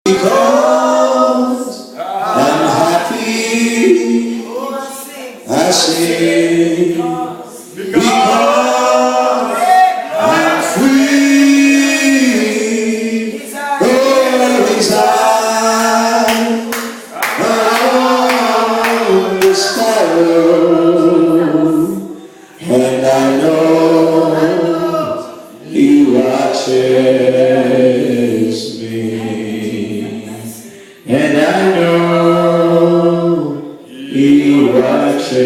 Because I'm happy, I sing. Because I'm free, oh, reside on the sparrow, and I know He watches me, and I know He watches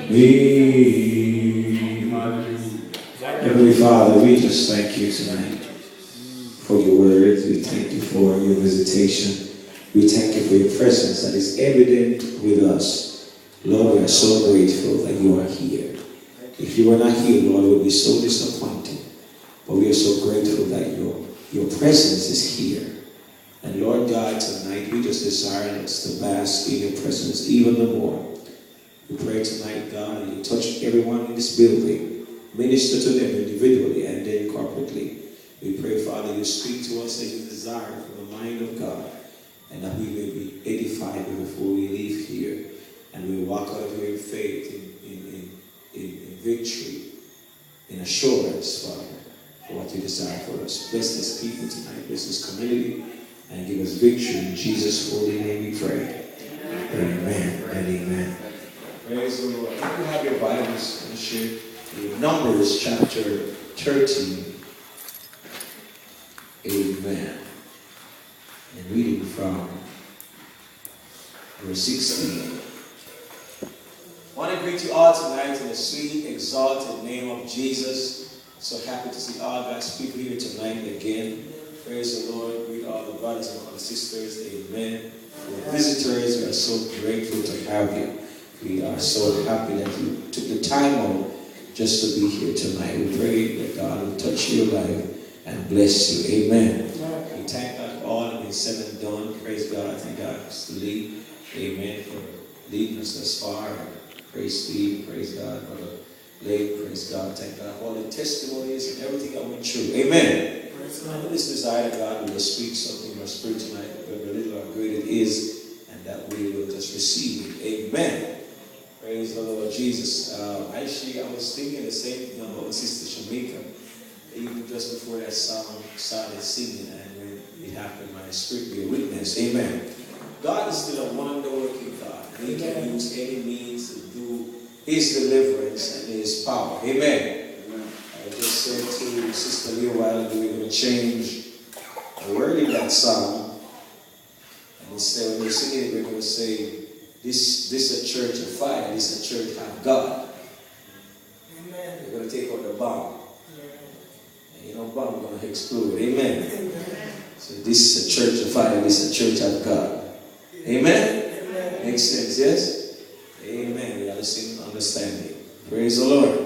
me. Heavenly Father, we just thank you tonight for your word. We thank you for your visitation. We thank you for your presence that is evident with us. Lord, we are so grateful that you are here. If you were not here, Lord, we would be so disappointed. But we are so grateful that your presence is here. And Lord God, tonight we just desire us to bask in your presence even the more. We pray tonight, God, that you touch everyone in this building. Minister to them individually and then corporately. We pray, Father, you speak to us as you desire from the mind of God, and that we may be edified before we leave here, and we walk out of here in faith, in victory, in assurance, Father, for what you desire for us. Bless this people tonight, bless this community, and give us victory. In Jesus' holy name we pray. Amen and amen. Praise the Lord. If you have your Bibles, and share Numbers chapter 13. Amen. And reading from verse 16. I want to greet you all tonight in the sweet, exalted name of Jesus. So happy to see all God's people here tonight again. Praise the Lord. Greet all the brothers and all the sisters. Amen. For the visitors, we are so grateful to have you. We are so happy that you took the time out just to be here tonight. We pray that God will touch your life and bless you. Amen. We thank God for all that is said and done. Praise God. I thank God for Steve. Amen. For leading us thus far. Praise Steve. Praise God for the late. Praise God. Thank God for all the testimonies and everything that went through. Amen. And this desire that God will speak something in our spirit tonight, whether little or great it is, and that we will just receive it. Amen. Praise the Lord Jesus. Actually, I was thinking the same thing about Sister Shamika, even just before that song started singing, and when it happened, my spirit be a witness. Amen. God is still a wonder-working God. He can use any means to do His deliverance and His power. Amen. I just said to Sister Lee a while ago, we're going to change the word in that song. And instead, when we're singing it, we're going to say, This is a church of fire. This is a church of God. Amen. We're going to take out the bomb. And you know, bomb is going to explode. Amen. So this is a church of fire. This is a church of God. Amen. Makes sense, yes? Amen. We have the same understanding. Praise the Lord.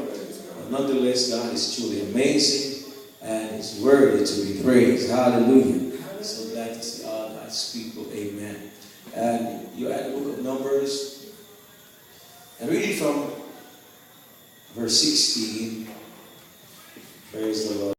But nonetheless, God is truly amazing and is worthy to be praised. Hallelujah. So glad to see all God's people. Amen. And you're at the book of Numbers, and reading from verse 16, praise the Lord.